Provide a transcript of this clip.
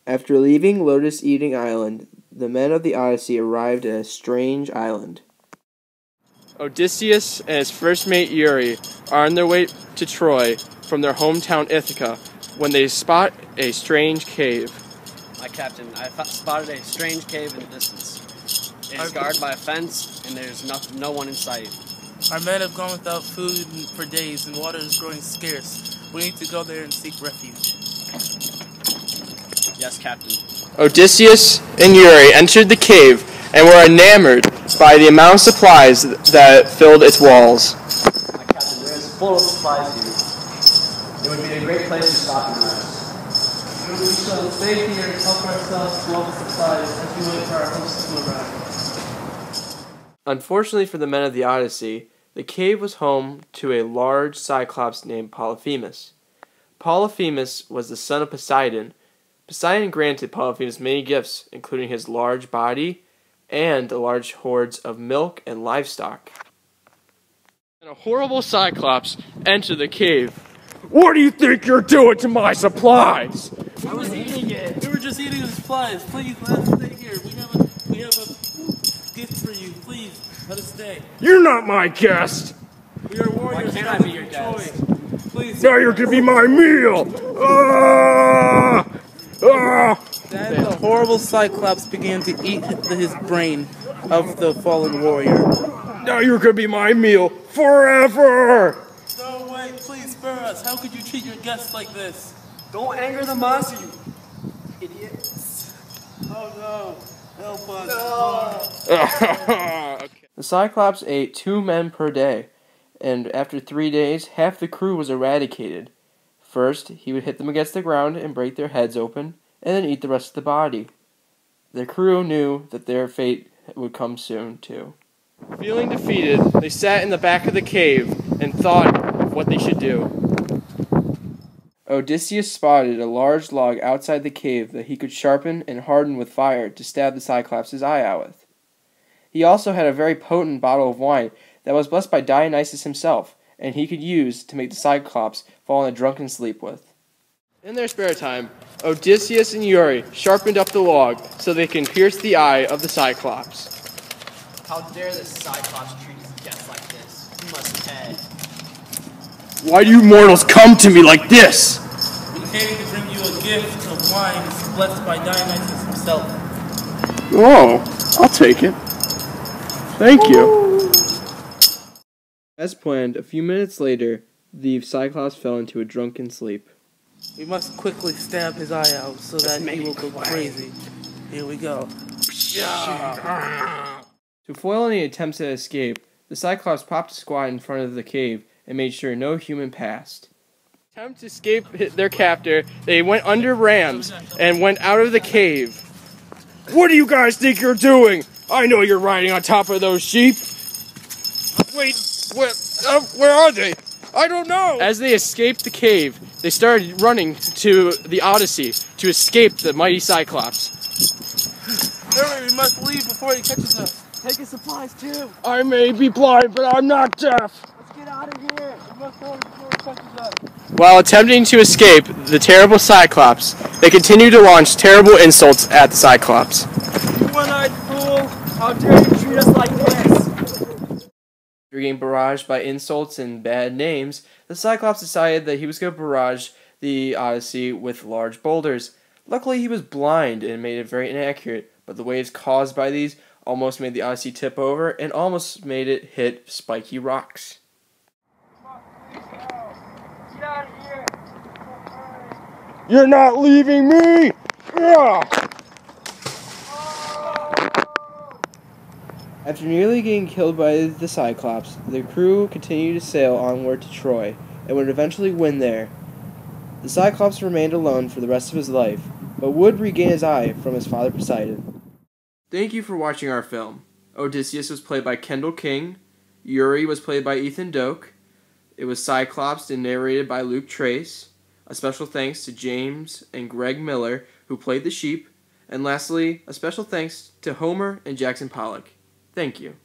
After leaving Lotus-Eating Island, the men of the Odyssey arrived at a strange island. Odysseus and his first mate Eury are on their way to Troy from their hometown Ithaca when they spot a strange cave. My captain, I spotted a strange cave in the distance. It is guarded by a fence, and there's no one in sight. Our men have gone without food for days, and water is growing scarce. We need to go there and seek refuge. Yes, Captain. Odysseus and Eury entered the cave and were enamored by the amount of supplies that filled its walls. My captain, there is full of supplies here. It would be a great place to stop and rest. We shall stay here and help ourselves to all the supplies as we wait for our hosts to arrive. Unfortunately for the men of the Odyssey, the cave was home to a large Cyclops named Polyphemus. Polyphemus was the son of Poseidon. Poseidon granted Polyphemus many gifts, including his large body and the large hordes of milk and livestock. And a horrible Cyclops entered the cave. "What do you think you're doing to my supplies?" I was eating it. We were just eating the supplies. Please, let us stay here. We have a gift for you. Please, let us stay. "You're not my guest." We are warriors. Why can't I be your guest? Please. "Now you're gonna be my meal." Then the horrible Cyclops began to eat his brain of the fallen warrior. "Now you're gonna be my meal forever." No way, please spare us. How could you treat your guests like this? Don't anger the monster, you idiots. Oh no, help us. Okay. The Cyclops ate 2 men per day, and after 3 days, half the crew was eradicated. First, he would hit them against the ground and break their heads open, and then eat the rest of the body. The crew knew that their fate would come soon, too. Feeling defeated, they sat in the back of the cave and thought of what they should do. Odysseus spotted a large log outside the cave that he could sharpen and harden with fire to stab the Cyclops' eye out with. He also had a very potent bottle of wine that was blessed by Dionysus himself, and he could use to make the Cyclops fall in a drunken sleep with. In their spare time, Odysseus and Eury sharpened up the log so they can pierce the eye of the Cyclops. How dare this Cyclops treat his guests like this? He must pay. "Why do you mortals come to me like this?" We came to bring you a gift of wine blessed by Dionysus himself. "Oh, I'll take it. Thank you." As planned, a few minutes later, the Cyclops fell into a drunken sleep. We must quickly stab his eye out so that he will go crazy. Here we go. To foil any attempts at escape, the Cyclops popped a squat in front of the cave and made sure no human passed. Attempt to escape their captor, they went under rams and went out of the cave. "What do you guys think you're doing? I know you're riding on top of those sheep." "Wait, where are they? I don't know." As they escaped the cave, they started running to the Odyssey to escape the mighty Cyclops. Hurry, we must leave before he catches us. Take his supplies too. "I may be blind, but I'm not deaf." Let's get out of here. We must hurry before he catches us. While attempting to escape the terrible Cyclops, they continued to launch terrible insults at the Cyclops. You one-eyed fool! How dare you treat us like this? After getting barraged by insults and bad names, the Cyclops decided that he was going to barrage the Odyssey with large boulders. Luckily, he was blind and made it very inaccurate, but the waves caused by these almost made the Odyssey tip over and almost made it hit spiky rocks. Get out of here. "You're not leaving me!" After nearly getting killed by the Cyclops, the crew continued to sail onward to Troy and would eventually win there. The Cyclops remained alone for the rest of his life, but would regain his eye from his father Poseidon. Thank you for watching our film. Odysseus was played by Kendal King, Eury was played by Ethan Doak, it was Cyclops and narrated by Luke Trace. A special thanks to James and Greg Miller, who played the sheep, and lastly, a special thanks to Homer and Jackson Pollock. Thank you.